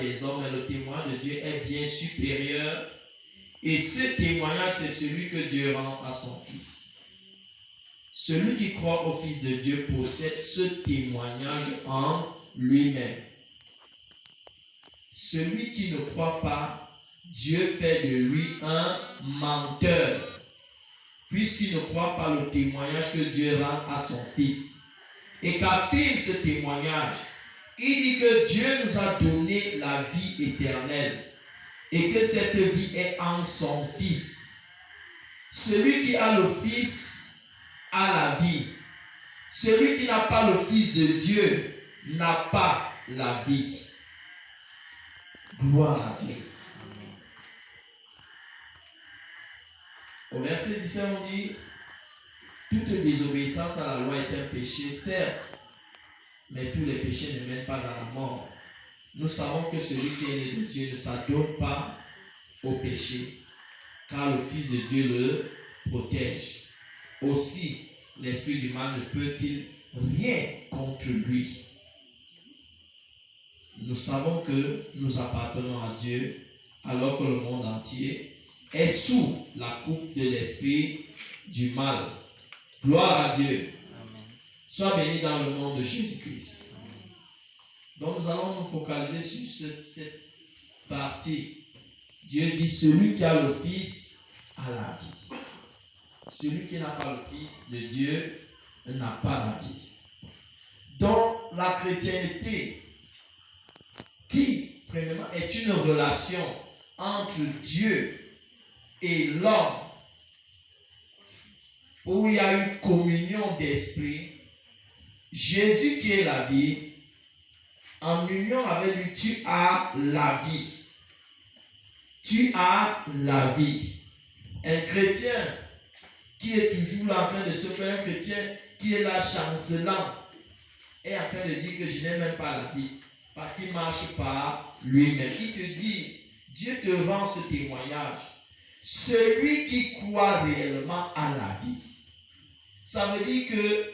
des hommes, mais le témoignage de Dieu est bien supérieur. Et ce témoignage, c'est celui que Dieu rend à son Fils. Celui qui croit au Fils de Dieu possède ce témoignage en lui-même. Celui qui ne croit pas, Dieu fait de lui un menteur, puisqu'il ne croit pas le témoignage que Dieu rend à son Fils. Et qu'affirme ce témoignage? Il dit que Dieu nous a donné la vie éternelle et que cette vie est en son Fils. Celui qui a le Fils a la vie. Celui qui n'a pas le Fils de Dieu n'a pas la vie. Gloire à Dieu. Au verset 17, on dit: toute désobéissance à la loi est un péché, certes, mais tous les péchés ne mènent pas à la mort. Nous savons que celui qui est né de Dieu ne s'adonne pas au péché, car le Fils de Dieu le protège. Aussi, l'esprit du mal ne peut-il rien contre lui. Nous savons que nous appartenons à Dieu, alors que le monde entier est sous la coupe de l'esprit du mal. Gloire à Dieu. Amen. Sois béni dans le nom de Jésus-Christ. Donc nous allons nous focaliser sur cette partie. Dieu dit: celui qui a le Fils a la vie. Celui qui n'a pas le Fils de Dieu n'a pas la vie. Donc la chrétienté, qui premièrement est une relation entre Dieu et l'homme, où il y a une communion d'esprit, Jésus qui est la vie, en union avec lui, tu as la vie. Tu as la vie. Un chrétien qui est toujours là en train de se faire, un chrétien qui est là chancelant, est en train de dire que je n'ai même pas la vie, parce qu'il marche par lui-même. Il te dit, Dieu te rend ce témoignage: celui qui croit réellement a la vie. Ça veut dire que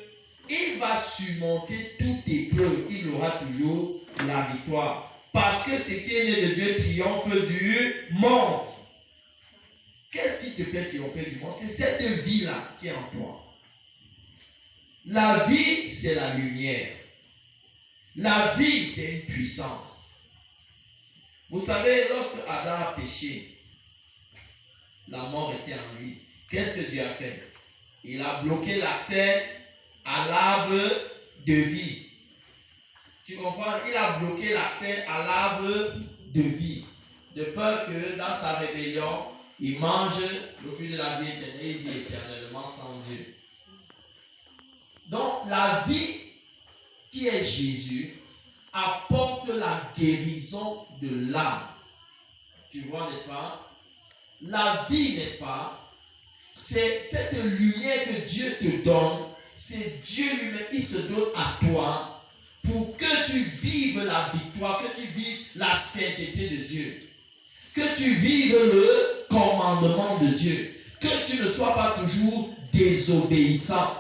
il va surmonter toute épreuve, il aura toujours la victoire. Parce que ce qui est né de Dieu triomphe du monde. Qu'est-ce qui te fait triompher du monde? C'est cette vie-là qui est en toi. La vie, c'est la lumière. La vie, c'est une puissance. Vous savez, lorsque Adam a péché, la mort était en lui. Qu'est-ce que Dieu a fait? Il a bloqué l'accès à l'arbre de vie. Tu comprends? Il a bloqué l'accès à l'arbre de vie, de peur que dans sa rébellion, il mange le fruit de la vie éternelle et vit éternellement sans Dieu. Donc, la vie qui est Jésus apporte la guérison de l'âme. Tu vois, n'est-ce pas? La vie, n'est-ce pas? C'est cette lumière que Dieu te donne. C'est Dieu lui-même, il se donne à toi pour que tu vives la victoire, que tu vives la sainteté de Dieu, que tu vives le commandement de Dieu, que tu ne sois pas toujours désobéissant.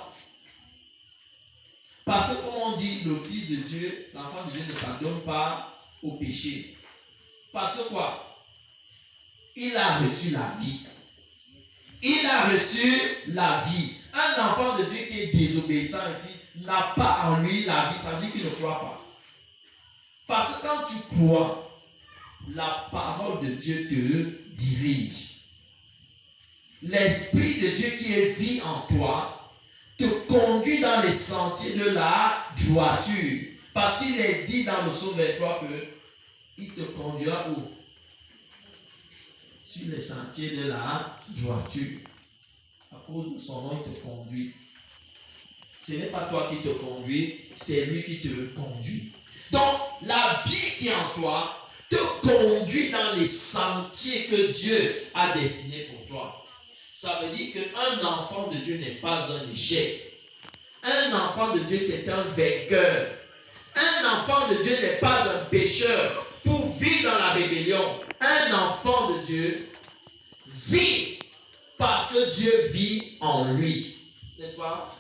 Parce que, comme on dit, le Fils de Dieu, l'enfant de Dieu ne s'adonne pas au péché. Parce que quoi? Il a reçu la vie. Il a reçu la vie. Un enfant de Dieu qui est désobéissant ici n'a pas en lui la vie. Ça veut dire qu'il ne croit pas. Parce que quand tu crois, la parole de Dieu te dirige. L'Esprit de Dieu qui est vie en toi te conduit dans les sentiers de la droiture. Parce qu'il est dit dans le psaume 23 que il te conduira où? Sur les sentiers de la droiture. À cause de son nom, il te conduit. Ce n'est pas toi qui te conduis, c'est lui qui te conduit. Donc, la vie qui est en toi te conduit dans les sentiers que Dieu a destinés pour toi. Ça veut dire qu'un enfant de Dieu n'est pas un échec. Un enfant de Dieu, c'est un vainqueur. Un enfant de Dieu n'est pas un pécheur pour vivre dans la rébellion. Un enfant de Dieu vit parce que Dieu vit en lui. N'est-ce pas?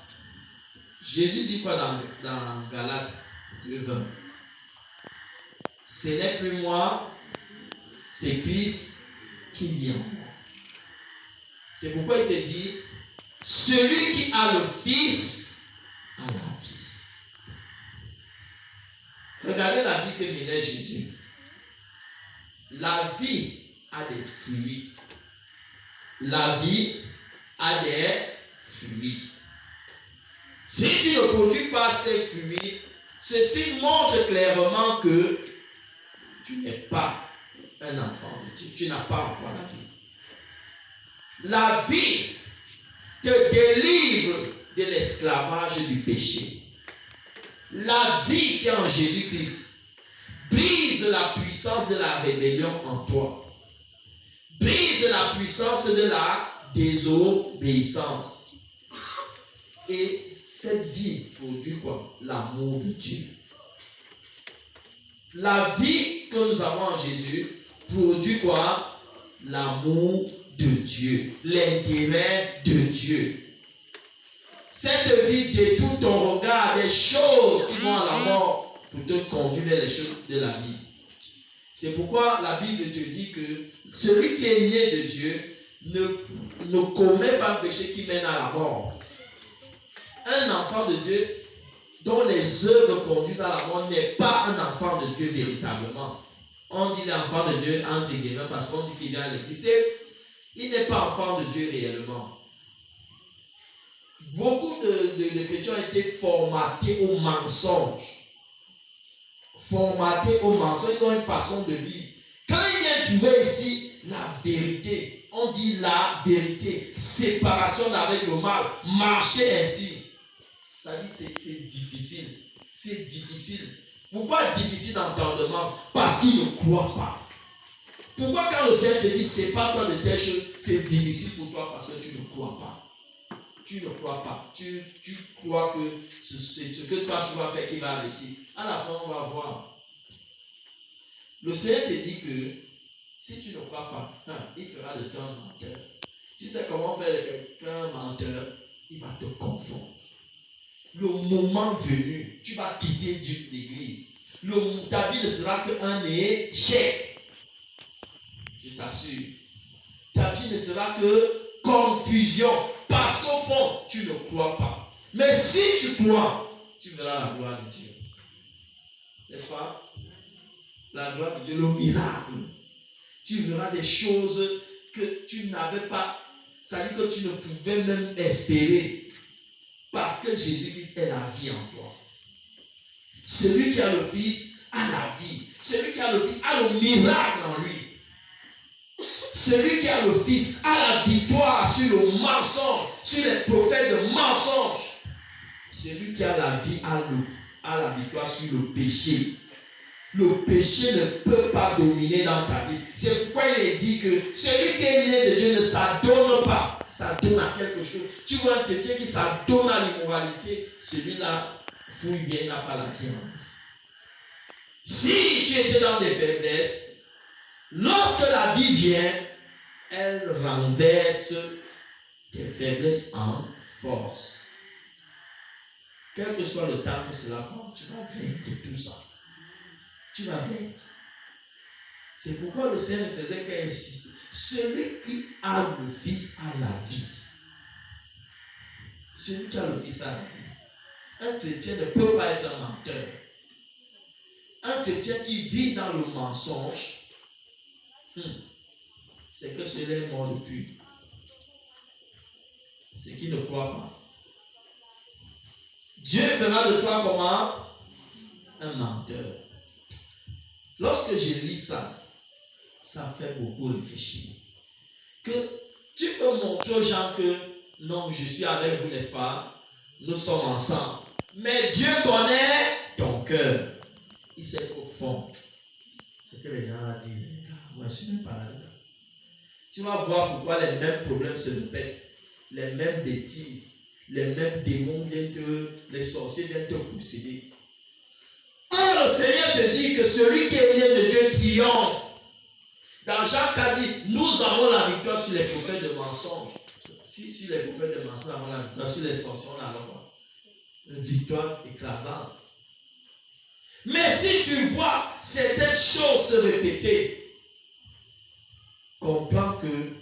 Jésus dit quoi dans Galates 2:20? ce n'est plus moi, c'est Christ qui vit en moi. C'est pourquoi il te dit, celui qui a le Fils a la vie. Regardez la vie que menait Jésus. La vie a des fruits. La vie a des fruits. Si tu ne produis pas ces fruits, ceci montre clairement que tu n'es pas un enfant de Dieu. Tu n'as pas encore la vie. La vie te délivre de l'esclavage du péché. La vie qui est en Jésus-Christ brise la puissance de la rébellion en toi. Brise la puissance de la désobéissance. Et cette vie produit quoi? L'amour de Dieu. La vie que nous avons en Jésus produit quoi? L'amour de Dieu. L'intérêt de Dieu. Cette vie détourne ton regard des choses qui vont à la mort pour te conduire vers les choses de la vie. C'est pourquoi la Bible te dit que celui qui est né de Dieu ne commet pas le péché qui mène à la mort. Un enfant de Dieu dont les œuvres conduisent à la mort n'est pas un enfant de Dieu véritablement. On dit l'enfant de Dieu entre guillemets parce qu'on dit qu'il vient à l'église. Il n'est pas enfant de Dieu réellement. Beaucoup de chrétiens ont été formatés au mensonge. Formatés au mensonge, ils ont une façon de vivre. Quand il vient trouver ici la vérité, on dit la vérité, séparation avec le mal, marcher ainsi. Ça dit c'est difficile. C'est difficile. Pourquoi difficile d'entendement? Parce qu'il ne croit pas. Pourquoi quand le Seigneur te dit sépare-toi de telle chose, c'est difficile pour toi parce que tu ne crois pas. Tu ne crois pas. Tu crois que ce que toi tu vas faire qui va réussir. À la fin, on va voir. Le Seigneur te dit que si tu ne crois pas, il fera de toi un menteur. Tu sais comment faire de quelqu'un un menteur? Il va te confondre. Le moment venu, tu vas quitter l'église. Ta vie ne sera qu'un échec. Je t'assure. Ta vie ne sera que confusion. Parce qu'au fond, tu ne crois pas. Mais si tu crois, tu verras la gloire de Dieu. N'est-ce pas? La gloire de Dieu, le miracle. Tu verras des choses que tu n'avais pas. Ça veut dire que tu ne pouvais même espérer. Parce que Jésus-Christ est la vie en toi. Celui qui a le Fils a la vie. Celui qui a le Fils a le miracle en lui. Celui qui a le Fils a la victoire sur le mensonge, sur les prophètes de mensonge. Celui qui a la vie a la victoire sur le péché. Le péché ne peut pas dominer dans ta vie. C'est pourquoi il est dit que celui qui est né de Dieu ne s'adonne pas. S'adonne à quelque chose. Tu vois un chrétien qui s'adonne à l'immoralité, celui-là, fouille bien, il n'a pas la vie. Si tu étais dans des faiblesses, lorsque la vie vient, elle renverse tes faiblesses en force. Quel que soit le temps que cela prend, tu vas vaincre tout ça. Tu vas vaincre. C'est pourquoi le Seigneur ne faisait qu'insister. Celui qui a le Fils a la vie. Celui qui a le Fils a la vie. Un chrétien ne peut pas être un menteur. Un chrétien qui vit dans le mensonge, c'est que celui-là est mort depuis. C'est qu'il ne croit pas. Dieu fera de toi comment? Un menteur. Lorsque je lis ça, ça fait beaucoup réfléchir. Que tu peux montrer aux gens que non, je suis avec vous, n'est-ce pas? Nous sommes ensemble. Mais Dieu connaît ton cœur. Il sait au fond ce que les gens là disent. Moi, je ne suis même pas là. Tu vas voir pourquoi les mêmes problèmes se répètent. Les mêmes bêtises. Les mêmes démons viennent les sorciers viennent te posséder. Or, le Seigneur te dit que celui qui est né de Dieu triomphe. Dans Jacques a dit, nous avons la victoire sur les prophètes de mensonges. Si sur les prophètes de mensonges avons la victoire, sur les sorciers, on a quoi? Une victoire écrasante. Mais si tu vois certaines choses se répéter, comprends que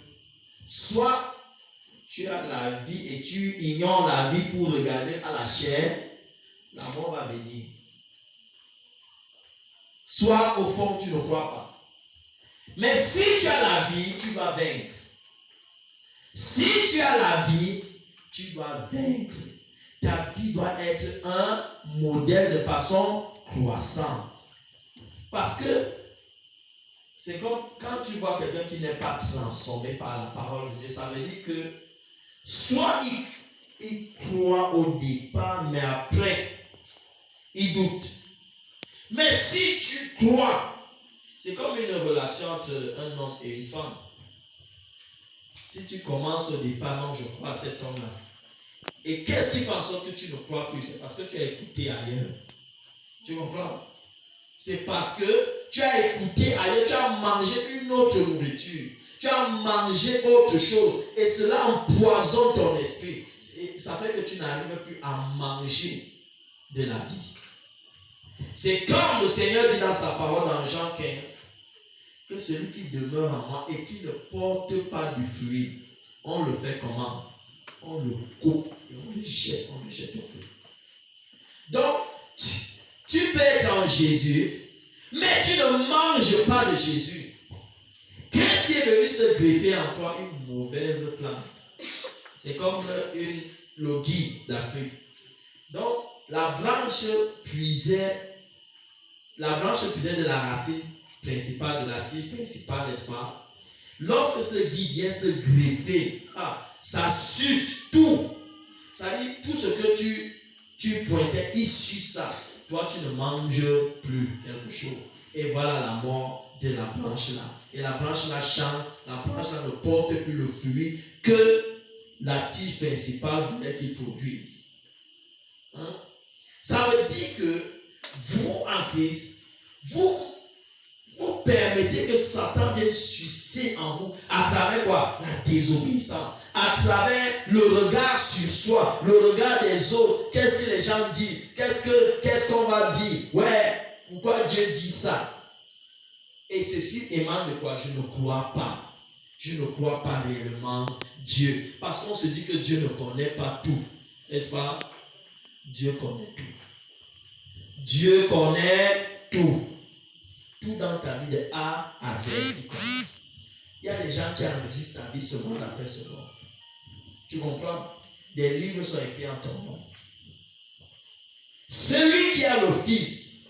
soit tu as la vie et tu ignores la vie pour regarder à la chair, la mort va venir. Soit au fond tu ne crois pas. Mais si tu as la vie, tu vas vaincre. Si tu as la vie, tu dois vaincre. Ta vie doit être un modèle de façon croissante. Parce que c'est comme quand tu vois quelqu'un qui n'est pas transformé par la parole de Dieu, ça veut dire que soit il croit au départ, mais après, il doute. Mais si tu crois, c'est comme une relation entre un homme et une femme. Si tu commences au départ, non, je crois à cet homme-là. Et qu'est-ce qui fait en sorte que tu ne crois plus? C'est parce que tu as écouté ailleurs. Tu comprends? C'est parce que tu as écouté ailleurs, tu as mangé une autre nourriture. Tu as mangé autre chose. Et cela empoisonne ton esprit. Et ça fait que tu n'arrives plus à manger de la vie. C'est comme le Seigneur dit dans sa parole dans Jean 15, que celui qui demeure en moi et qui ne porte pas du fruit, on le fait comment? On le coupe et on le jette au feu. Donc, tu peux être en Jésus, mais tu ne manges pas de Jésus. Qu'est-ce qui est venu se greffer en toi? Une mauvaise plante. C'est comme le gui d'Afrique. Donc, la branche puisait de la racine principale, de la tige principale, n'est-ce pas? Lorsque ce gui vient se greffer, ça suce tout. Ça dit tout ce que tu pointais, il suce ça. Toi, tu ne manges plus quelque chose. Et voilà la mort de la branche là. Et la branche là change, la branche là ne porte plus le fruit que la tige principale voulait qu'il produise. Hein? Ça veut dire que vous, en Christ, vous permettez que Satan vienne sucer en vous à travers quoi? La désobéissance. À travers le regard sur soi, le regard des autres. Qu'est-ce que les gens disent? Qu'est-ce qu'on va dire? Ouais, pourquoi Dieu dit ça? Et ceci émane de quoi? Je ne crois pas. Je ne crois pas réellement Dieu. Parce qu'on se dit que Dieu ne connaît pas tout. N'est-ce pas? Dieu connaît tout. Dieu connaît tout. Tout dans ta vie de A à Z. Il y a des gens qui enregistrent ta vie seconde après seconde. Tu comprends? Des livres sont écrits en ton nom. Celui qui a le Fils,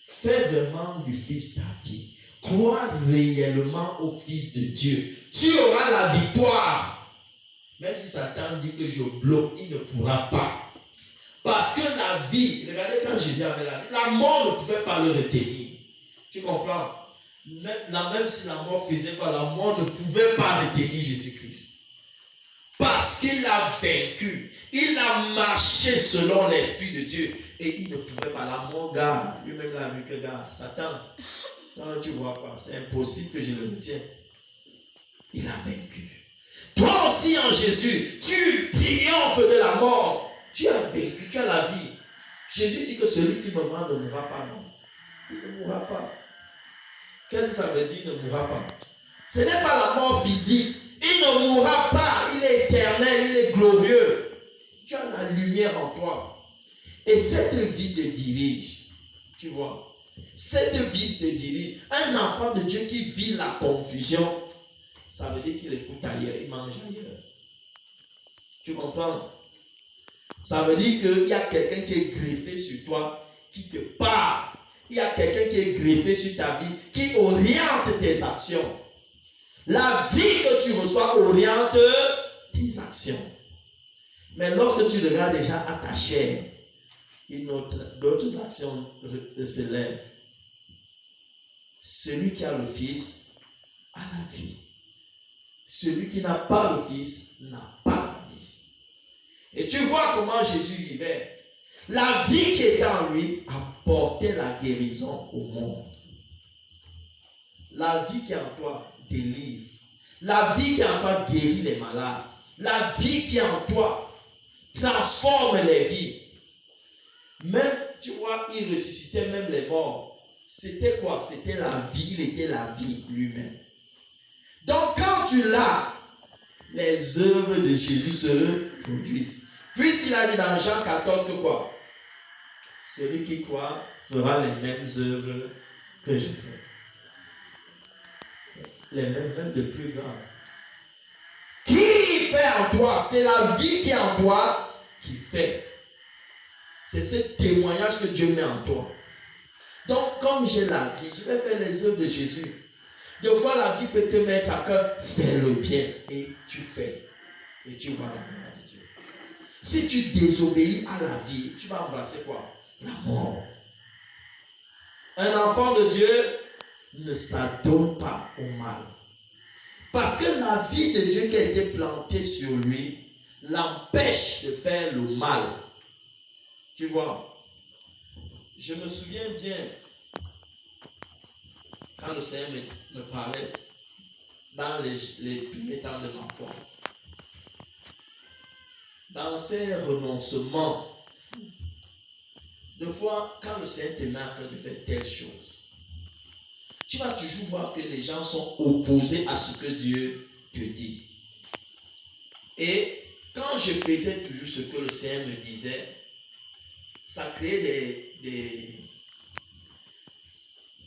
fais vraiment du Fils ta vie. Crois réellement au Fils de Dieu. Tu auras la victoire. Même si Satan dit que je bloque, il ne pourra pas. Parce que la vie, regardez quand Jésus avait la vie, la mort ne pouvait pas le retenir. Tu comprends? Même si la mort faisait quoi, la mort ne pouvait pas retenir Jésus-Christ. Parce qu'il a vaincu. Il a marché selon l'Esprit de Dieu. Et il ne pouvait pas. La mort, gars, lui-même l'a vu que, gars, Satan, toi, tu vois pas, c'est impossible que je le retienne. Il a vaincu. Toi aussi en Jésus, tu triomphes de la mort. Tu as vaincu, tu as la vie. Jésus dit que celui qui me ment ne mourra pas, non. Il ne mourra pas. Qu'est-ce que ça veut dire, il ne mourra pas? Ce n'est pas la mort physique. Il ne mourra pas. Il est éternel, il est glorieux. Tu as la lumière en toi. Et cette vie te dirige. Tu vois? Cette vie te dirige. Un enfant de Dieu qui vit la confusion, ça veut dire qu'il écoute ailleurs, il mange ailleurs. Tu comprends? Ça veut dire qu'il y a quelqu'un qui est greffé sur toi, qui te parle. Il y a quelqu'un qui est greffé sur ta vie, qui oriente tes actions. La vie que tu reçois oriente tes actions. Mais lorsque tu regardes déjà à ta chair, d'autres actions se lèvent. Celui qui a le Fils a la vie. Celui qui n'a pas le Fils n'a pas la vie. Et tu vois comment Jésus vivait. La vie qui était en lui apportait la guérison au monde. La vie qui est en toi délivre. La vie qui est en toi guérit les malades. La vie qui est en toi transforme les vies. Même tu vois, il ressuscitait même les morts. C'était quoi? C'était la vie, il était la vie lui-même. Donc quand tu l'as, les œuvres de Jésus se produisent. Puisqu'il a dit dans Jean 14 que quoi? Celui qui croit fera les mêmes œuvres que je fais. Les mêmes, même de plus grandes. Qui fait en toi? C'est la vie qui est en toi qui fait. C'est ce témoignage que Dieu met en toi. Donc, comme j'ai la vie, je vais faire les œuvres de Jésus. Des fois, la vie peut te mettre à cœur, fais le bien. Et tu fais. Et tu vois la gloire de Dieu. Si tu désobéis à la vie, tu vas embrasser quoi? La mort. Un enfant de Dieu ne s'adonne pas au mal. Parce que la vie de Dieu qui a été plantée sur lui l'empêche de faire le mal. Tu vois, je me souviens bien quand le Seigneur me parlait dans les premiers temps de ma foi. Dans ces renoncements, des fois, quand le Seigneur te met à cœur de faire telle chose, tu vas toujours voir que les gens sont opposés à ce que Dieu te dit. Et quand je faisais toujours ce que le Seigneur me disait, ça créait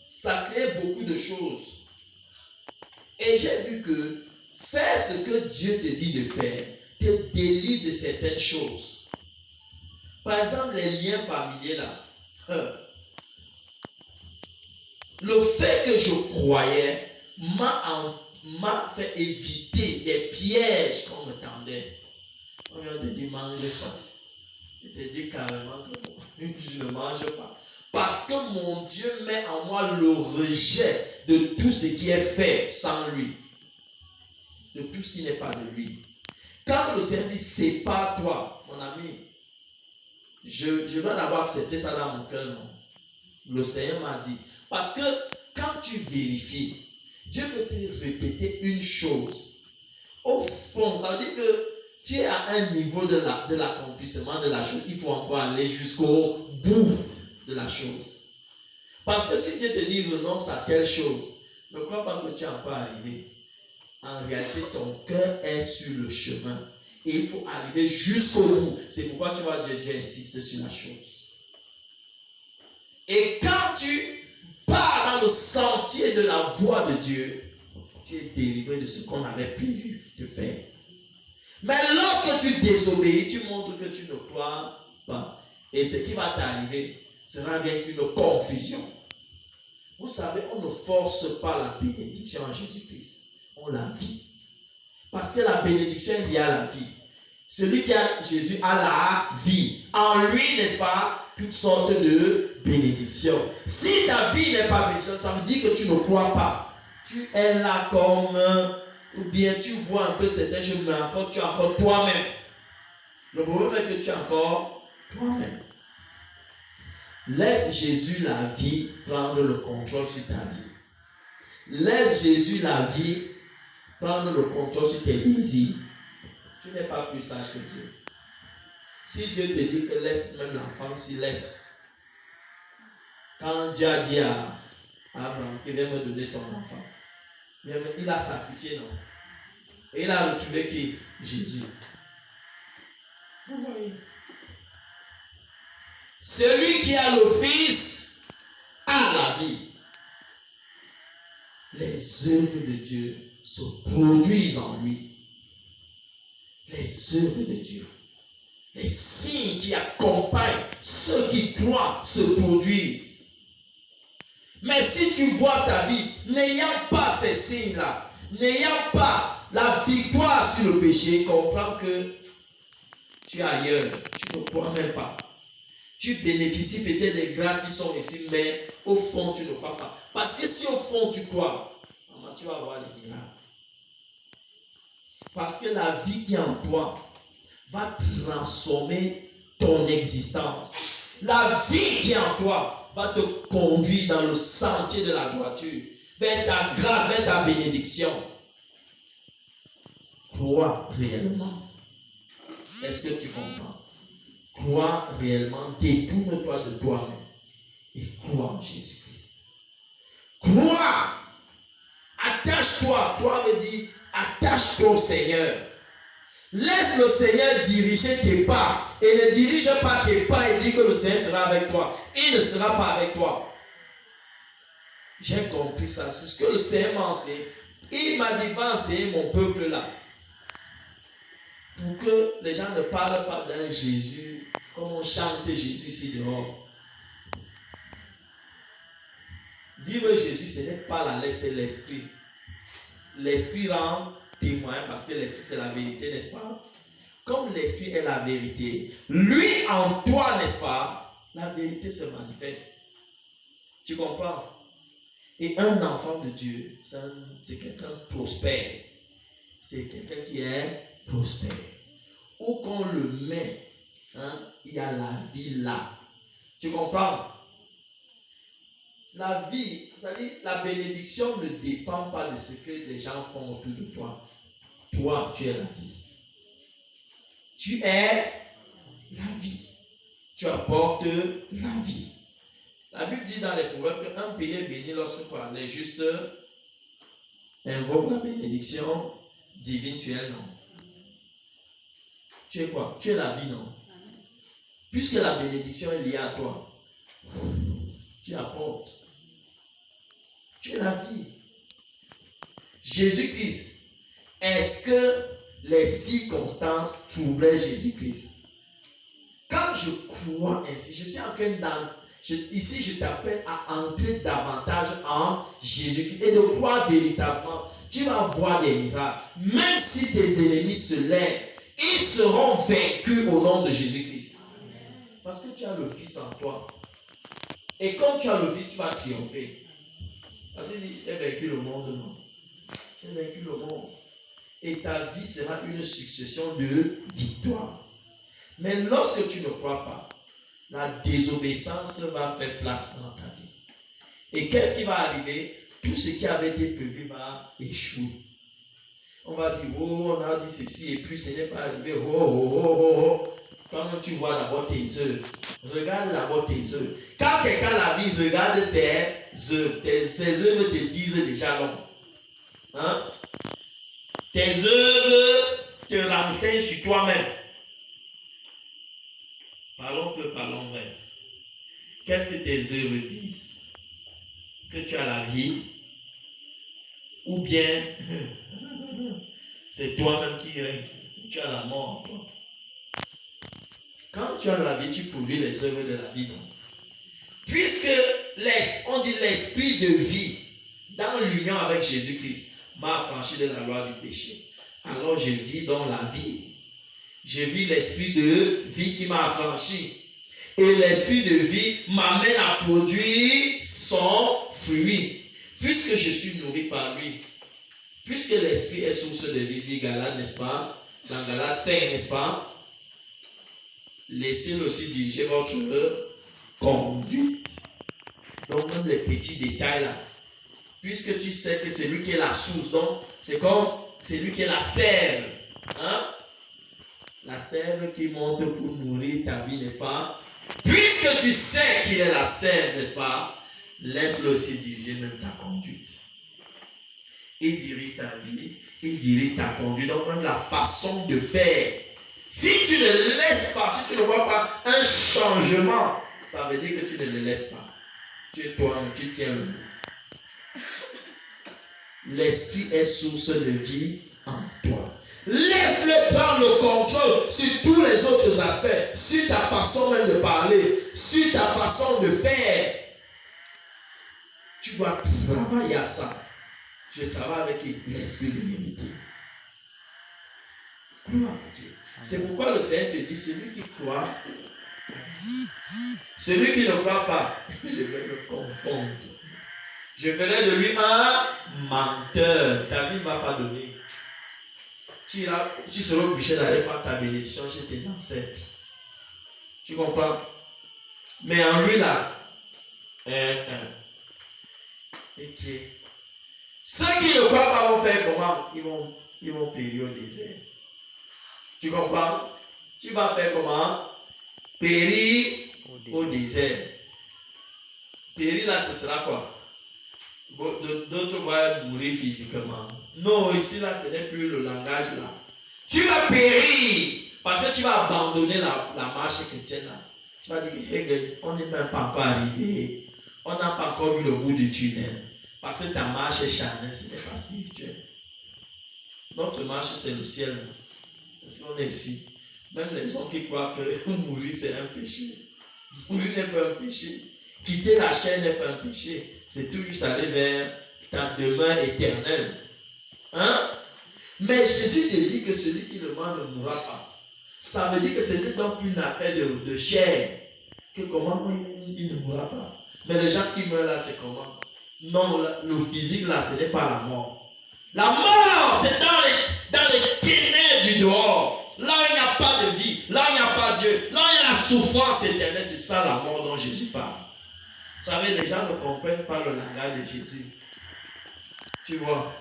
ça créait beaucoup de choses. Et j'ai vu que faire ce que Dieu te dit de faire te délivre de certaines choses. Par exemple, les liens familiers là. Le fait que je croyais m'a fait éviter des pièges qu'on me tendait. On vient de dire mange ça. Je te dis carrément que je ne mange pas. Parce que mon Dieu met en moi le rejet de tout ce qui est fait sans lui. De tout ce qui n'est pas de lui. Quand le Seigneur dit sépare-toi, mon ami, je dois d'abord accepter ça dans mon cœur, non? Le Seigneur m'a dit. Parce que quand tu vérifies, Dieu peut te répéter une chose. Au fond, ça veut dire que tu es à un niveau de l'accomplissement de la chose. Il faut encore aller jusqu'au bout de la chose. Parce que si Dieu te dit renonce à telle chose, ne crois pas que tu es encore arrivé. En réalité, ton cœur est sur le chemin. Et il faut arriver jusqu'au bout. C'est pourquoi tu vois Dieu insiste sur la chose. Et quand tu pars dans le sentier de la voie de Dieu, tu es délivré de ce qu'on avait prévu de faire. Mais lorsque tu désobéis, tu montres que tu ne crois pas. Et ce qui va t'arriver sera avec une confusion. Vous savez, on ne force pas la bénédiction en Jésus-Christ. On la vit. Parce que la bénédiction est liée à la vie. Celui qui a Jésus a la vie. En lui, n'est-ce pas, toutes sortes de bénédictions. Si ta vie n'est pas bénédiction, ça veut dire que tu ne crois pas. Tu es là comme, ou bien tu vois un peu certaines choses, mais encore tu es encore toi-même. Le problème est que tu es encore toi-même. Laisse Jésus la vie prendre le contrôle sur ta vie. Laisse Jésus la vie prendre le contrôle sur tes désirs. Tu n'es pas plus sage que Dieu. Si Dieu te dit que laisse même l'enfant, s'il laisse. Quand Dieu a dit à Abraham qu'il vient me donner ton enfant, il a sacrifié, non? Et il a retrouvé qui? Jésus. Vous voyez? Celui qui a le Fils a la vie. Les œuvres de Dieu se produisent en lui. Les œuvres de Dieu. Les signes qui accompagnent ceux qui croient se produisent. Mais si tu vois ta vie, n'ayant pas ces signes-là, n'ayant pas la victoire sur le péché, comprends que tu es ailleurs. Tu ne crois même pas. Tu bénéficies peut-être des grâces qui sont ici, mais au fond, tu ne crois pas. Parce que si au fond, tu crois, tu vas avoir les miracles. Parce que la vie qui est en toi va transformer ton existence. La vie qui est en toi va te conduire dans le sentier de la droiture, vers ta grâce, vers ta bénédiction. Crois réellement. Est-ce que tu comprends? Crois réellement, détourne-toi de toi-même et crois en Jésus-Christ. Crois, attache-toi, toi me dis, attache-toi au Seigneur. Laisse le Seigneur diriger tes pas et ne dirige pas tes pas et dis que le Seigneur sera avec toi. Il ne sera pas avec toi. J'ai compris ça, c'est ce que le Seigneur m'a enseigné. Il m'a dit, va enseigner mon peuple là. Pour que les gens ne parlent pas d'un Jésus comme on chante Jésus ici dehors. Vivre Jésus, ce n'est pas la lettre, c'est l'esprit. L'esprit rend témoin parce que l'esprit c'est la vérité, n'est-ce pas? Comme l'esprit est la vérité, lui en toi, n'est-ce pas? La vérité se manifeste. Tu comprends? Et un enfant de Dieu, c'est quelqu'un de prospère. C'est quelqu'un qui est prospère. Où qu'on le met, hein, il y a la vie là. Tu comprends? La vie, c'est-à-dire la bénédiction ne dépend pas de ce que les gens font autour de toi. Toi, tu es la vie. Tu es la vie. Tu apportes la vie. La Bible dit dans les Proverbes qu'un pays est béni lorsque les justes invoquent la bénédiction divine sur elle, non? Tu es quoi? Tu es la vie, non? Puisque la bénédiction est liée à toi, tu apportes. Tu es la vie. Jésus-Christ, est-ce que les circonstances troublaient Jésus-Christ? Quand je crois ainsi, je suis en train ici je t'appelle à entrer davantage en Jésus-Christ et de croire véritablement. Tu vas voir des miracles. Même si tes ennemis se lèvent, ils seront vaincus au nom de Jésus-Christ. Parce que tu as le Fils en toi. Et quand tu as le Fils, tu vas triompher. Parce qu'il dit, tu as vaincu le monde, non? Tu as vaincu le monde. Et ta vie sera une succession de victoires. Mais lorsque tu ne crois pas, la désobéissance va faire place dans ta vie. Et qu'est-ce qui va arriver? Tout ce qui avait été prévu va échouer. On va dire, oh, on a dit ceci, et puis ce n'est pas arrivé. Oh, oh, oh, oh, oh. Quand tu vois d'abord tes œuvres, regarde d'abord tes œuvres. Quand quelqu'un la vie, regarde ses œuvres. Ses œuvres te disent déjà non. Hein? Tes œuvres te renseignent sur toi-même. Parlons peu, parlons vrai. Qu'est-ce que tes œuvres disent? Que tu as la vie? Ou bien c'est toi-même qui règne? Tu as la mort en toi. Quand tu as la vie, tu produis les œuvres de la vie. Donc. Puisque on dit l'esprit de vie dans l'union avec Jésus-Christ m'a affranchi de la loi du péché. Alors je vis dans la vie. Je vis l'esprit de vie qui m'a affranchi. Et l'esprit de vie m'amène à produire son fruit. Puisque je suis nourri par lui. Puisque l'esprit est source de vie, dit Galates, n'est-ce pas? Dans Galates 5, n'est-ce pas? Laissez-le aussi diriger votre conduite. Donc, même les petits détails là. Puisque tu sais que c'est lui qui est la source. Donc, c'est comme c'est lui qui est la sève. Hein? La sève qui monte pour nourrir ta vie, n'est-ce pas? Puisque tu sais qu'il est la sève, n'est-ce pas? Laisse-le aussi diriger même ta conduite. Il dirige ta vie, il dirige ta conduite. Donc, même la façon de faire. Si tu ne laisses pas, si tu ne vois pas un changement, ça veut dire que tu ne le laisses pas. Tu es toi-même, tu tiens le bout. L'esprit est source de vie en toi. Laisse-le prendre le contrôle sur tous les autres aspects, sur ta façon même de parler, sur ta façon de faire. Tu dois travailler à ça. Je travaille avec l'esprit de vérité. Gloire à Dieu. C'est pourquoi le Seigneur te dit, celui qui croit, celui qui ne croit pas, je vais le confondre. Je ferai de lui un menteur. Ta vie ne va pas donner. Tu seras obligé d'aller prendre ta bénédiction chez tes ancêtres. Tu comprends? Mais en lui là, ceux qui ne croient pas vont faire comment? Ils vont périr au désert. Tu comprends? Tu vas faire comment? périr au désert. Périr là, ce sera quoi? D'autres vont mourir physiquement. Non, ici là, ce n'est plus le langage là. Tu vas périr parce que tu vas abandonner la marche chrétienne là. Tu vas dire que on n'est même pas encore arrivé. On n'a pas encore vu le bout du tunnel. Parce que ta marche est charnelle, ce n'est pas spirituel. Notre marche, c'est le ciel. Parce qu'on est ici. Même les gens qui croient que mourir, c'est un péché. Mourir n'est pas un péché. Quitter la chair n'est pas un péché. C'est tout juste aller vers ta demeure éternelle. Hein? Mais Jésus te dit que celui qui le ment ne mourra pas. Ça veut dire que ce n'est donc plus une affaire de chair. Que comment il ne mourra pas. Mais les gens qui meurent là, c'est comment? Non, le physique là, ce n'est pas la mort. La mort, c'est dans les ténèbres du dehors. Là où il n'y a pas de vie, là où il n'y a pas Dieu, là où il y a la souffrance éternelle, c'est ça la mort dont Jésus parle. Vous savez, les gens ne comprennent pas le langage de Jésus. Tu vois?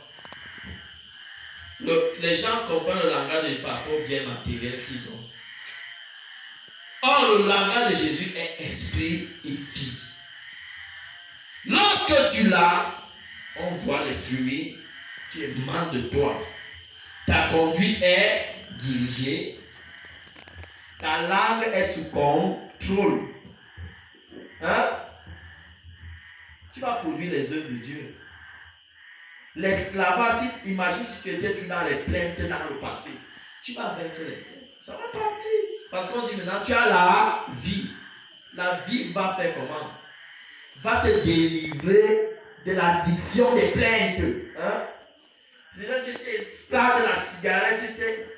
Les gens comprennent le langage du par rapport au bien matériel qu'ils ont. Or, le langage de Jésus est esprit et vie. Lorsque tu l'as, on voit les fruits qui émanent de toi. Ta conduite est dirigée. Ta langue est sous contrôle. Hein? Tu vas produire les œuvres de Dieu. L'esclavage, imagine si tu étais dans les plaintes dans le passé. Tu vas vaincre les plaintes. Ça va partir. Parce qu'on dit maintenant, tu as la vie. La vie va faire comment? Va te délivrer de l'addiction des plaintes. Hein? Tu étais esclave de la cigarette,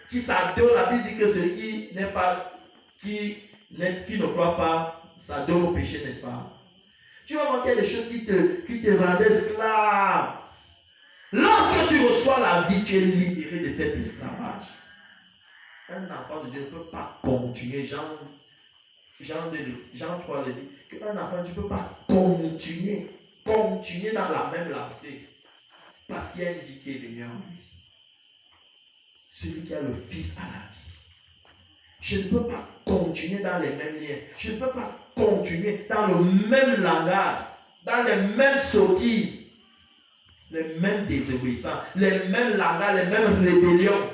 qui s'adonne. La Bible dit que celui qui n'est pas, qui ne croit pas, s'adonne au péché, n'est-ce pas? Tu vas voir qu'il y a des choses qui te rendent esclave. Lorsque tu reçois la vie, tu es libéré de cet esclavage. Un enfant de Dieu ne peut pas continuer. Jean 3 le dit, qu'un enfant, tu ne peux pas continuer dans la même lancée. Parce qu'il y a une vie qui est venue en lui. Celui qui a le Fils a la vie. Je ne peux pas continuer dans les mêmes liens. Je ne peux pas continuer dans le même langage, dans les mêmes sottises, les mêmes désobéissances, les mêmes langages, les mêmes rébellions.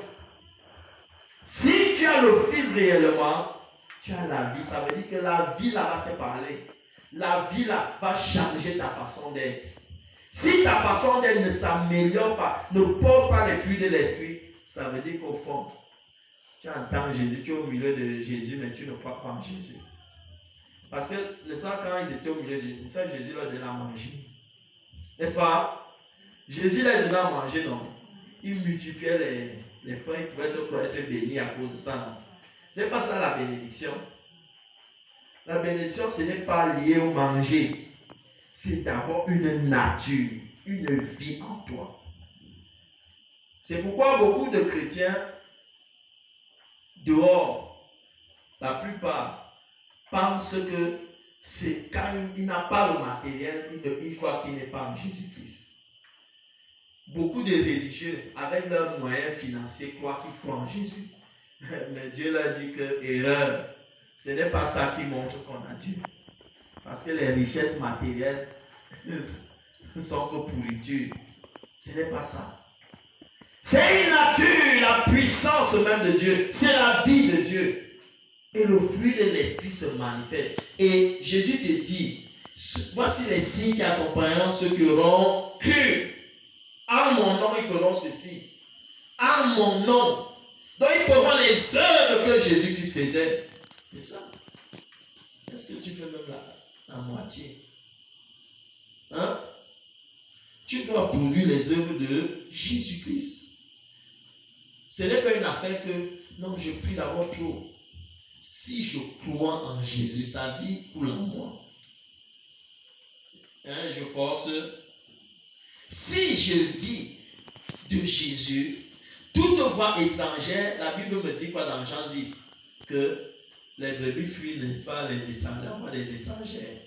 Si tu as le Fils réellement, tu as la vie. Ça veut dire que la vie là va te parler. La vie là va changer ta façon d'être. Si ta façon d'être ne s'améliore pas, ne porte pas les fruits de l'esprit, ça veut dire qu'au fond, tu entends Jésus, tu es au milieu de Jésus, mais tu ne crois pas en Jésus. Parce que, le sang, quand ils étaient au milieu de Jésus, ça, Jésus leur donnait à manger. N'est-ce pas? Jésus leur donnait à manger, non? Il multipliait les pains, ils pouvaient se croire être bénis à cause de ça. Ce n'est pas ça la bénédiction. La bénédiction, ce n'est pas lié au manger. C'est d'abord une nature, une vie en toi. C'est pourquoi beaucoup de chrétiens, dehors, la plupart, pensent que c'est quand il n'a pas le matériel, il croit qu'il n'est pas en Jésus-Christ. Beaucoup de religieux, avec leurs moyens financiers, croient qu'ils croient en Jésus. Mais Dieu leur dit que erreur. Ce n'est pas ça qui montre qu'on a Dieu. Parce que les richesses matérielles sont que pourriture. Ce n'est pas ça. C'est une nature, la puissance même de Dieu. C'est la vie de Dieu. Et le fruit de l'esprit se manifeste. Et Jésus te dit, voici les signes qui accompagneront ceux qui auront cru. En mon nom, ils feront ceci. En mon nom. Donc, ils feront les œuvres que Jésus-Christ faisait. C'est ça. Est-ce que tu fais même la moitié? Hein? Tu dois produire les œuvres de Jésus-Christ. Ce n'est pas une affaire que, non, je prie d'abord trop. Si je crois en Jésus, sa vie coule en moi. Hein, je force. Si je vis de Jésus, toute voie étrangère, la Bible me dit quoi dans Jean 10? Que les brebis fuient, n'est-ce pas, les étrangers, la voie des étrangers.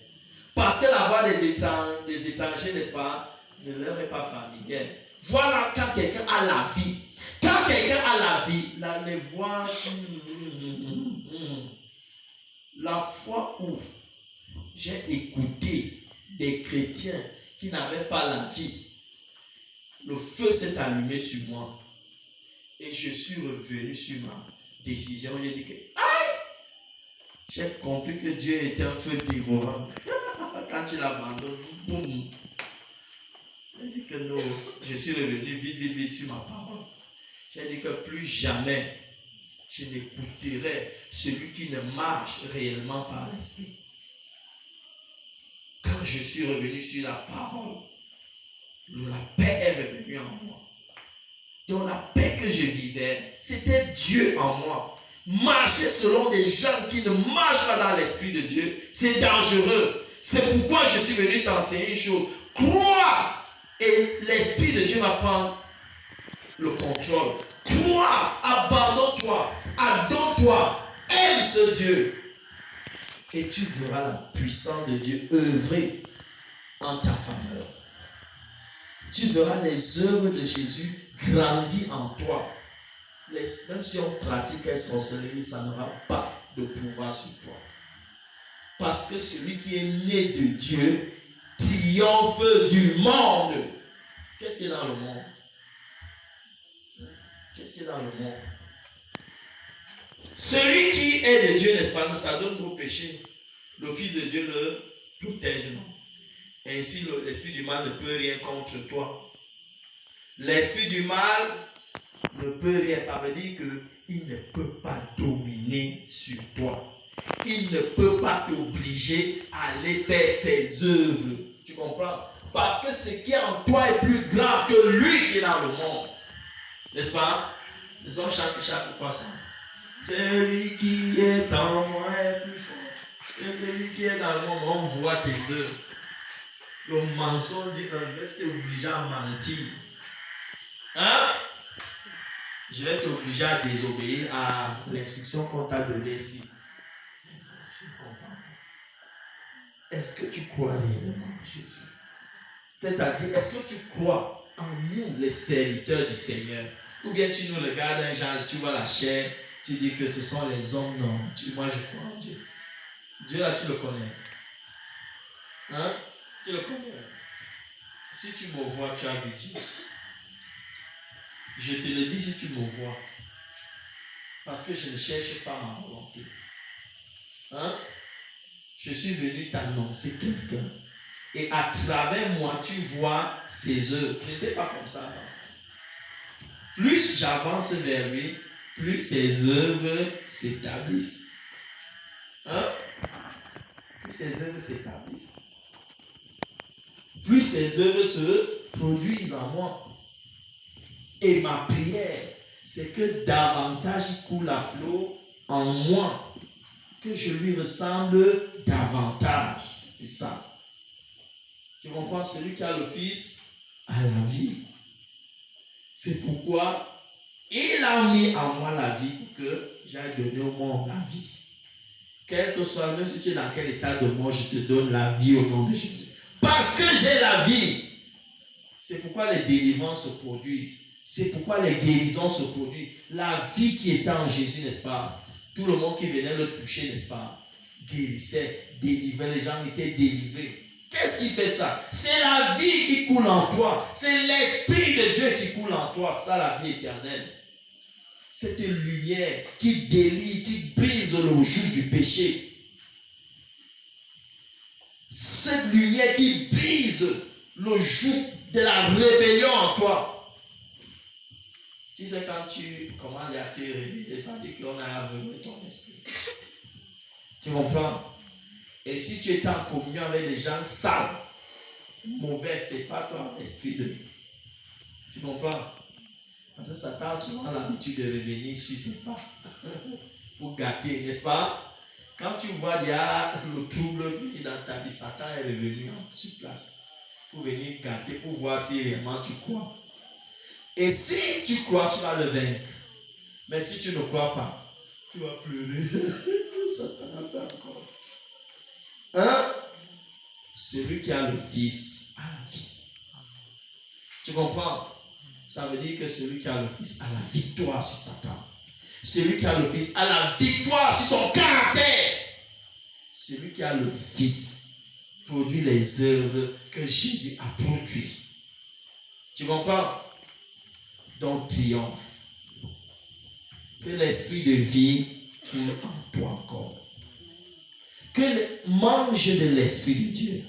Parce que la voie des étrangers, n'est-ce pas, ne leur est pas familière. Voilà quand quelqu'un a la vie. Quand quelqu'un a la vie, les voies, La fois où j'ai écouté des chrétiens qui n'avaient pas la vie, le feu s'est allumé sur moi. Et je suis revenu sur ma décision. J'ai dit que, aïe! J'ai compris que Dieu était un feu dévorant. Quand tu l'abandonnes, boum! J'ai dit que non, je suis revenu vite sur ma parole. J'ai dit que plus jamais je n'écouterai celui qui ne marche réellement par l'esprit. Quand je suis revenu sur la parole, la paix est revenue en moi. Donc la paix que je vivais, c'était Dieu en moi. Marcher selon des gens qui ne marchent pas dans l'esprit de Dieu, c'est dangereux. C'est pourquoi je suis venu t'enseigner une chose. Crois et l'esprit de Dieu va prendre le contrôle. Crois, abandonne-toi, adonne-toi, aime ce Dieu. Et tu verras la puissance de Dieu œuvrer en ta faveur. Tu verras les œuvres de Jésus grandir en toi. Même si on pratique la sorcellerie, ça n'aura pas de pouvoir sur toi. Parce que celui qui est né de Dieu triomphe du monde. Qu'est-ce qui est dans le monde? Qu'est-ce qui est dans le monde? Celui qui est de Dieu, n'est-ce pas, ne s'adonne au péché. Le Fils de Dieu le protège. Ainsi, l'esprit du mal ne peut rien contre toi. L'esprit du mal ne peut rien. Ça veut dire qu'il ne peut pas dominer sur toi. Il ne peut pas t'obliger à aller faire ses œuvres. Tu comprends? Parce que ce qui est en toi est plus grand que lui qui est dans le monde. N'est-ce pas? Ils ont chanté chaque fois ça. Celui qui est en moi est plus fort que celui qui est dans le monde. On voit tes œuvres. Le mensonge dit que je vais t'obliger à mentir. Hein? Je vais t'obliger à désobéir à l'instruction qu'on t'a donnée ici. Je ne comprends pas. Est-ce que tu crois réellement en Jésus? C'est-à-dire, est-ce que tu crois en nous, les serviteurs du Seigneur? Ou bien tu nous regardes un genre, tu vois la chair, tu dis que ce sont les hommes, non. Moi, je crois en Dieu. Dieu, là, tu le connais. Hein? Tu le connais. Si tu me vois, tu as vu Dieu. Je te le dis si tu me vois. Parce que je ne cherche pas ma volonté. Hein? Je suis venu t'annoncer quelqu'un. Et à travers moi, tu vois ses œuvres. Je n'étais pas comme ça. Non? Plus j'avance vers lui, plus ses œuvres s'établissent. Hein? Plus ses œuvres s'établissent. Plus ses œuvres se produisent en moi. Et ma prière, c'est que davantage il coule à flot en moi, que je lui ressemble davantage. C'est ça. Tu comprends? Celui qui a le Fils a la vie. C'est pourquoi il a mis en moi la vie pour que j'aille donner au monde la vie. Quel que soit, même si tu es dans quel état de mort, je te donne la vie au nom de Jésus. Parce que j'ai la vie. C'est pourquoi les délivrances se produisent. C'est pourquoi les guérisons se produisent. La vie qui était en Jésus, n'est-ce pas? Tout le monde qui venait le toucher, n'est-ce pas? Guérissait, délivrait, les gens étaient délivrés. Qu'est-ce qui fait ça? C'est la vie qui coule en toi. C'est l'Esprit de Dieu qui coule en toi. Ça, la vie éternelle. Cette lumière qui délivre, qui brise le joug du péché. Cette lumière qui brise le joug de la rébellion en toi. Tu sais, quand tu commences à te réveiller, ça veut dire qu'on a aveuglé ton esprit. Tu comprends? Et si tu es en communion avec des gens sales, mauvais, c'est pas toi l'esprit de Dieu. Tu comprends? Parce que Satan a souvent l'habitude de revenir sur ses pas pour gâter, n'est-ce pas? Quand tu vois il y a le trouble qui est dans ta vie, Satan est revenu sur place pour venir gâter, pour voir si réellement tu crois. Et si tu crois, tu vas le vaincre. Mais si tu ne crois pas, tu vas pleurer. Satan a fait encore. Hein? Celui qui a le Fils a la vie. Tu comprends? Ça veut dire que celui qui a le Fils a la victoire sur Satan. Celui qui a le Fils a la victoire sur son caractère. Celui qui a le Fils produit les œuvres que Jésus a produites. Tu comprends? Donc triomphe. Que l'esprit de vie coule en toi encore. Mange de l'esprit de Dieu.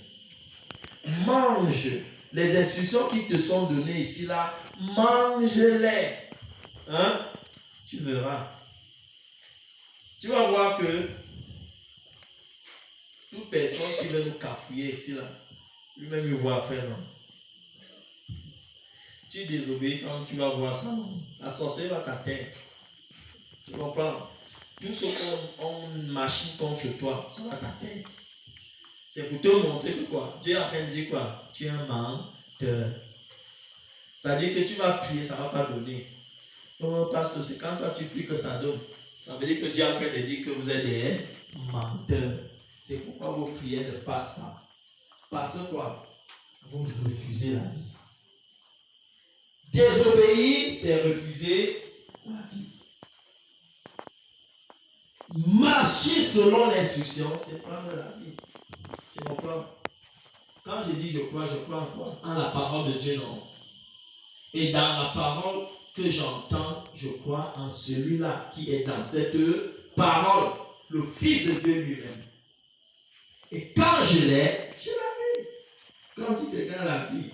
Mange les instructions qui te sont données ici là. Mange-les. Hein? Tu verras. Tu vas voir que toute personne qui veut nous cafouiller ici là, lui-même il voit après non. Tu désobéis quand tu vas voir ça. La sorcière va t'atteindre. Tu comprends? Tout ce qu'on machine contre toi, ça va t'atteindre. C'est pour te montrer que quoi? Dieu est en train de dire quoi? Tu es un menteur. Ça veut dire que tu vas prier, ça ne va pas donner. Oh, parce que c'est quand toi tu pries que ça donne. Ça veut dire que Dieu est en train de dire que vous êtes des menteurs. C'est pourquoi vos prières ne passent pas. Parce que quoi? Vous refusez la vie. Désobéir, c'est refuser la vie. Marcher selon l'instruction, c'est prendre la vie. Tu comprends? Quand je dis je crois en quoi? En la parole de Dieu, non. Et dans la parole que j'entends, je crois en celui-là qui est dans cette parole, le Fils de Dieu lui-même. Et quand je l'ai, je la vis. Quand tu quelqu'un a la vie,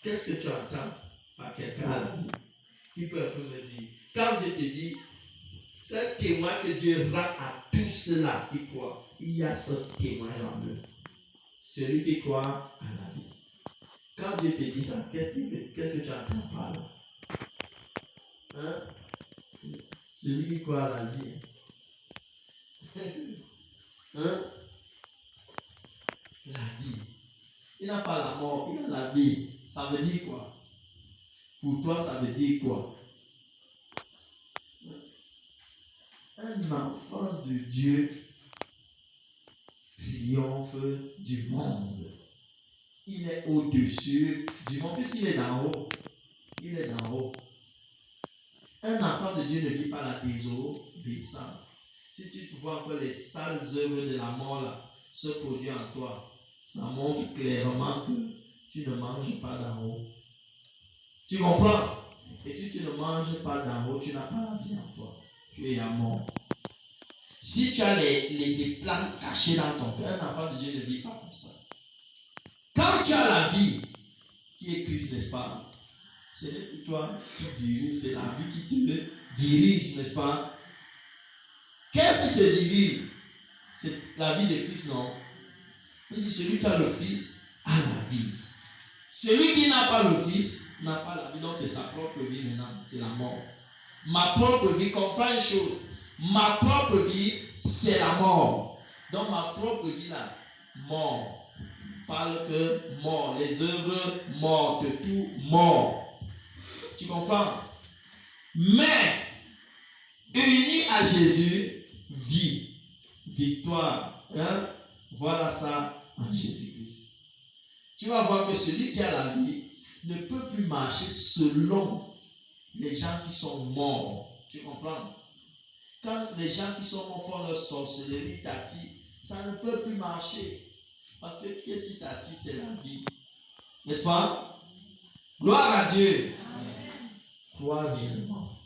qu'est-ce que tu entends par quelqu'un à la vie? Qui peut un peu me dire? Quand je te dis, c'est un témoin que Dieu rend à tous ceux-là qui croient. Il y a ce témoignage en eux. Celui qui croit à la vie. Quand Dieu te dit ça, qu'est-ce que tu entends par là? Hein? Celui qui croit à la vie. Hein? La vie. Il n'a pas la mort, il a la vie. Ça veut dire quoi? Pour toi, ça veut dire quoi? Un enfant de Dieu triomphe du monde. Il est au-dessus du monde. Puisqu'il est d'en haut. Il est d'en haut. Un enfant de Dieu ne vit pas la désobéissance. Si tu vois que les sales œuvres de la mort là, se produisent en toi, ça montre clairement que tu ne manges pas d'en haut. Tu comprends? Et si tu ne manges pas d'en haut, tu n'as pas la vie en toi. Tu es à mort. Si tu as les plans cachés dans ton cœur, un enfant de Dieu ne vit pas comme ça. Quand tu as la vie, qui est Christ, n'est-ce pas? C'est toi qui dirige, c'est la vie qui te dirige, n'est-ce pas? Qu'est-ce qui te dirige? C'est la vie de Christ, non? Il dit celui qui a le Fils a la vie. Celui qui n'a pas le Fils n'a pas la vie. Donc c'est sa propre vie maintenant, c'est la mort. Ma propre vie, comprends une chose. Ma propre vie, c'est la mort. Donc ma propre vie là, mort. Parle que mort, les œuvres mortes, tout mort. Tu comprends? Mais uni à Jésus, vie, victoire. Hein? Voilà ça en Jésus-Christ. Tu vas voir que celui qui a la vie ne peut plus marcher selon les gens qui sont morts. Tu comprends? Quand les gens qui sont morts font leur sorcellerie, tati, ça ne peut plus marcher. Parce que qu'est-ce qui t'attire, c'est la vie. N'est-ce pas? Gloire à Dieu. Amen. Crois réellement.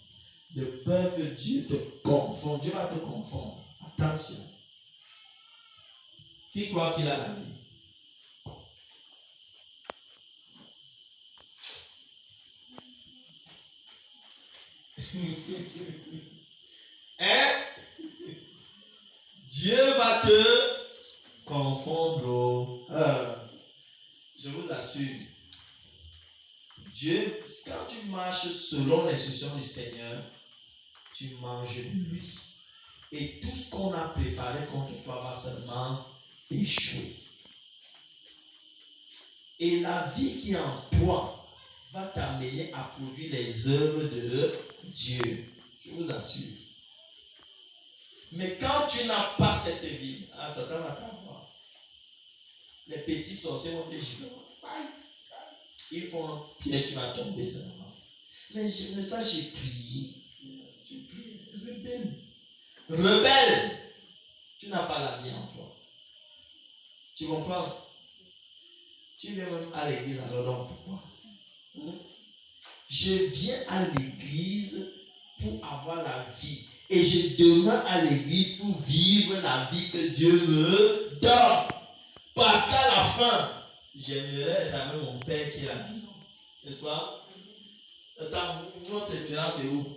De peur que Dieu te confonde. Dieu va te confondre. Attention. Qui croit qu'il a la vie? Hein? Dieu va te confondre. Je vous assure. Dieu, quand tu marches selon l'instruction du Seigneur, tu manges de lui. Et tout ce qu'on a préparé contre toi va seulement échouer. Et la vie qui est en toi va t'amener à produire les œuvres de Dieu. Je vous assure. Mais quand tu n'as pas cette vie, Satan va t'avoir. Les petits sorciers vont te gifler. Ils font pierre, tu vas tomber seulement. Mais ça, j'ai prié. J'ai prié. Rebelle. Rebelle. Tu n'as pas la vie en toi. Tu comprends? Tu viens même à l'église, alors donc pourquoi? Je viens à l'église pour avoir la vie. Et je demeure à l'église pour vivre la vie que Dieu me donne. Parce qu'à la fin, j'aimerais être avec mon Père qui est la vie. N'est-ce pas? Attends, votre espérance est où?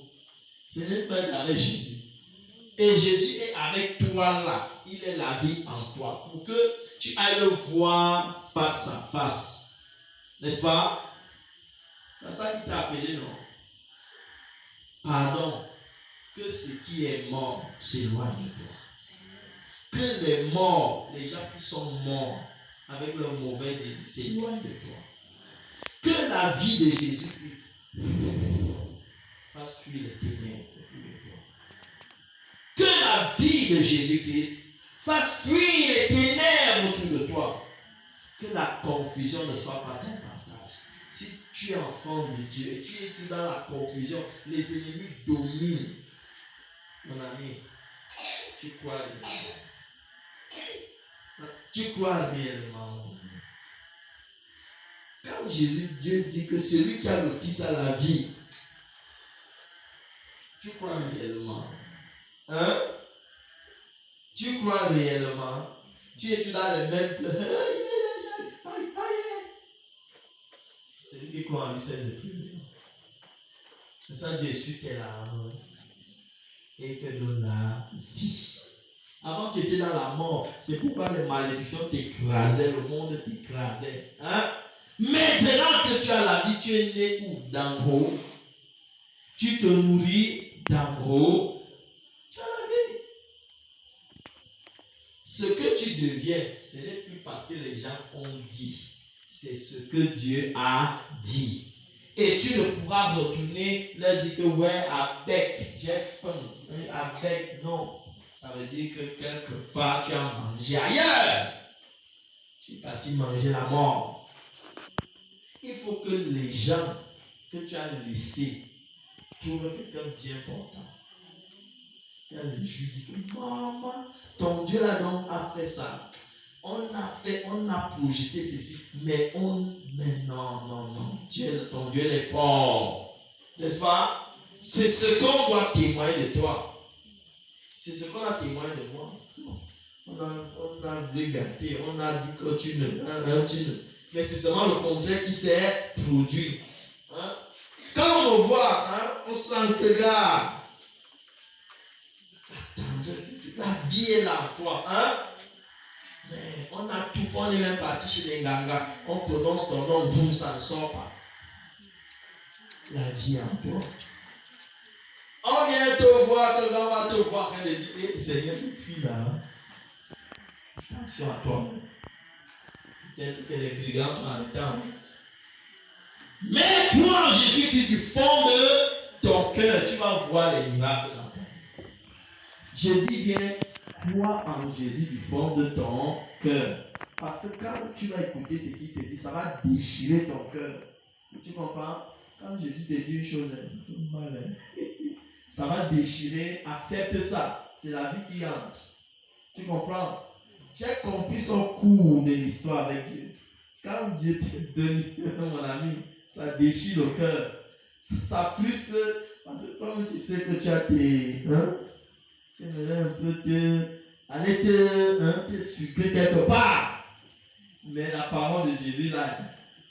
Ce n'est pas être avec Jésus. Et Jésus est avec toi là. Il est la vie en toi. Pour que tu ailles le voir face à face. N'est-ce pas? C'est ça qui t'a appelé, non? Pardon. Que ce qui est mort s'éloigne de toi. Que les morts, les gens qui sont morts avec leur mauvais désir s'éloignent de toi. Que la vie de Jésus-Christ fasse fuir les ténèbres autour de toi. Que la vie de Jésus-Christ fasse fuir les ténèbres autour de toi. Que la confusion ne soit pas ton partage. Si tu es enfant de Dieu et tu es dans la confusion, les ennemis dominent. Mon ami, tu crois réellement? Tu crois réellement? Quand Dieu dit que celui qui a le Fils a la vie, tu crois réellement? Hein? Tu crois réellement? Tu es dans le même plan. Celui qui croit en lui, c'est le plus. C'est ça, Dieu est sûr qu'elle a amour et que donne la vie. Avant, tu étais dans la mort. C'est pourquoi les malédictions t'écrasaient, le monde t'écrasait. Hein? Maintenant que tu as la vie, tu es né où? D'en haut. Tu te nourris d'en haut. Tu as la vie. Ce que tu deviens, ce n'est plus parce que les gens ont dit. C'est ce que Dieu a dit. Et tu ne pourras retourner leur dire que ouais, avec, j'ai faim. Avec, non. Ça veut dire que quelque part, tu as mangé ailleurs. Tu es parti manger la mort. Il faut que les gens que tu as laissés trouvent quelqu'un bien portant. Il y a le juge dit que maman, ton Dieu là donc a fait ça. On a projeté ceci, mais non, ton Dieu est fort. N'est-ce pas? C'est ce qu'on doit témoigner de toi. C'est ce qu'on a témoigné de moi. On a voulu gâter, on a dit que tu ne. Mais c'est seulement le contraire qui s'est produit. Hein? Quand on me voit, hein, on sent que là. Attends, la vie est là en toi. Hein? Mais on a tout fait, on est même parti chez les gangas. On prononce ton nom, boum, ça ne sort pas. La vie est en toi. On vient te voir, on va te voir. Seigneur, depuis là. Attention à toi. Peut-être que les brigands t'ont arrêté en route. Mais toi, en Jésus-Christ, du fond de ton cœur, tu vas voir les miracles dans ton cœur. Je dis bien, crois en Jésus du fond de ton cœur. Parce que quand tu vas écouter ce qu'il te dit, ça va déchirer ton cœur. Tu comprends? Quand Jésus te dit une chose, ça va déchirer, accepte ça. C'est la vie qui entre. Tu comprends? J'ai compris son cours de l'histoire avec Dieu. Quand Dieu te donne, mon ami, ça déchire le cœur. Ça frustre. Parce que comme tu sais que tu as tes. Tu aimerais un peu aller te sucrer quelque part. Mais la parole de Jésus, là,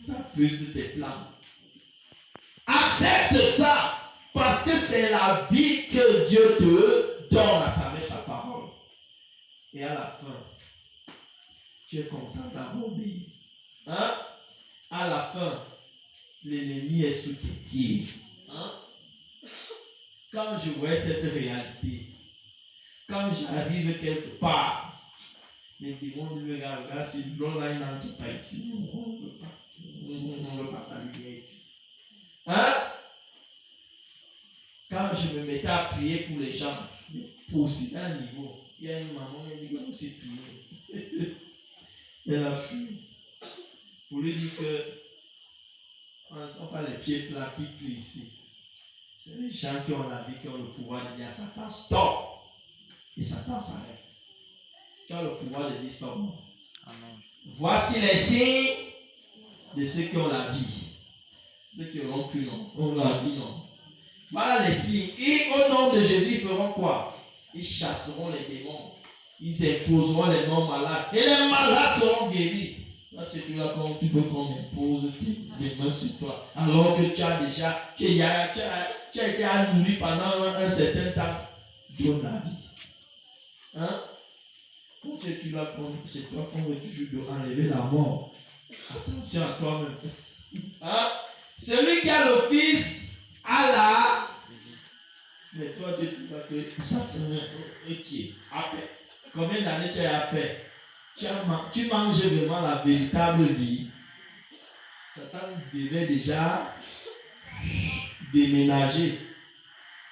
ça frustre tes plans. Accepte ça. Parce que c'est la vie que Dieu te donne à travers sa parole. Et à la fin, tu es content d'avoir obéi. Hein? À la fin, l'ennemi est sous tes pieds. Hein? Quand je vois cette réalité, quand j'arrive quelque part, les démons disent, regarde, c'est l'eau là, il n'entre pas ici. On ne veut pas s'allumer ici. Hein? Quand je me mettais à prier pour les gens, pour aussi un niveau, il y a une maman qui dit qu'on aussi prier. Elle a fui. Pour lui dire que on pas les pieds plats qui prient ici. C'est les gens qui ont la vie, qui ont le pouvoir de dire à Satan, stop. Et Satan s'arrête. Tu as le pouvoir de dire stop. Amen. Voici les signes de ceux qui ont la vie. Ceux qui n'ont plus, non. Ont la vie, non. Voilà les signes. Et au nom de Jésus, ils feront quoi? Ils chasseront les démons. Ils imposeront les non malades. Et les malades seront guéris. Toi, tu es là comme tu veux qu'on impose les mains sur toi. Alors que tu as déjà, tu as été nourri pendant un certain temps. Donne la vie. Hein? Quand tu es là comme c'est toi qu'on veut toujours enlever la mort. Attention à toi-même. Hein? Celui qui a le Fils a la. Mais toi, tu dis pas que ça qui après. Combien d'années tu as fait? Tu manges vraiment la véritable vie. Satan devait déjà déménager.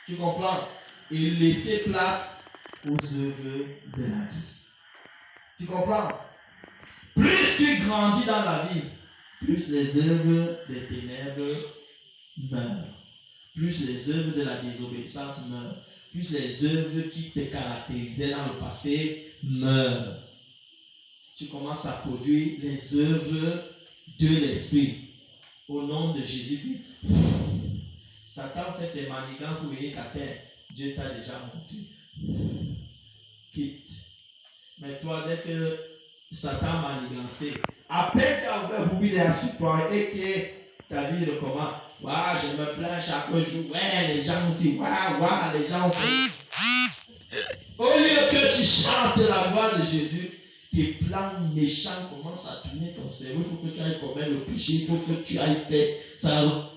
Tu comprends? Et laisser place aux œuvres de la vie. Tu comprends? Plus tu grandis dans la vie, plus les œuvres des ténèbres meurent. Plus les œuvres de la désobéissance meurent. Plus les œuvres qui te caractérisaient dans le passé meurent. Tu commences à produire les œuvres de l'esprit. Au nom de Jésus-Christ. Satan fait ses manigances pour venir à terre. Dieu t'a déjà montré. Quitte. Mais toi, dès que Satan m'a manigancé, à peine tu as ouvert boubilé sur toi et que ta vie recommence. Waouh, je me plains chaque jour. Ouais, les gens aussi. Waouh, les gens aussi. Au lieu que tu chantes la voix de Jésus, tes plans méchants commencent à tourner ton cerveau. Il faut que tu ailles commettre le péché. Il faut que tu ailles faire ça.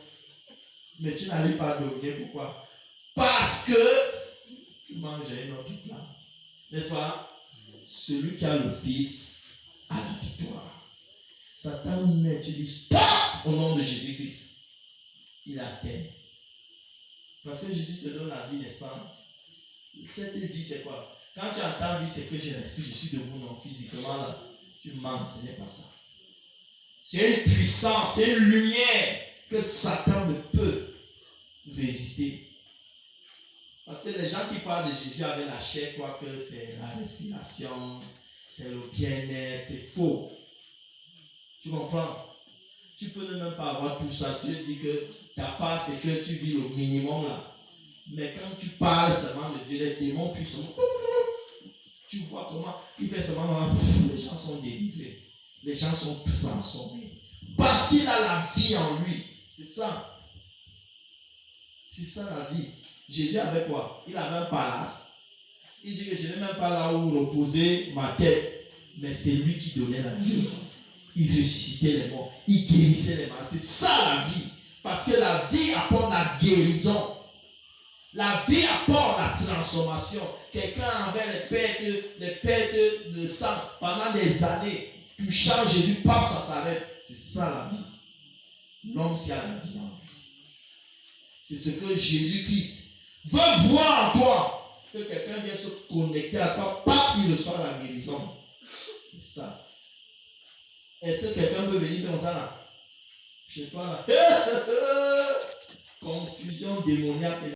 Mais tu n'arrives pas à dominer. Pourquoi? Parce que tu manges une autre plante. N'est-ce pas? Celui qui a le Fils a la victoire. Satan met, tu dis stop au nom de Jésus-Christ. Il atteint. Parce que Jésus te donne la vie, n'est-ce pas? Cette vie, c'est quoi? Quand tu entends vie, c'est que j'ai l'esprit, je suis debout, non, physiquement là. Tu manques, ce n'est pas ça. C'est une puissance, c'est une lumière que Satan ne peut résister. Parce que les gens qui parlent de Jésus avec la chair croient que c'est la respiration, c'est le bien-être, c'est faux. Tu comprends? Tu peux ne même pas avoir tout ça. Tu dis que ta part, c'est que tu vis le minimum là. Mais quand tu parles seulement de Dieu, les démons fuient seulement. Tu vois comment il fait seulement. Les gens sont délivrés. Les gens sont transformés. Parce qu'il a la vie en lui. C'est ça. C'est ça la vie. Jésus avait quoi? Il avait un palace. Il dit que je n'ai même pas là où reposer ma tête. Mais c'est lui qui donnait la vie aux hommes. Il ressuscitait les morts. Il guérissait les malades. C'est ça la vie. Parce que la vie apporte la guérison. La vie apporte la transformation. Quelqu'un avait les pertes de sang pendant des années. Touchant Jésus, paf, ça s'arrête. C'est ça la vie. L'homme, c'est la vie en lui. C'est ce que Jésus-Christ veut voir en toi. Que quelqu'un vienne se connecter à toi, pas qu'il reçoit la guérison. C'est ça. Est-ce que quelqu'un peut venir comme ça là? Chez toi là. Confusion démoniaque.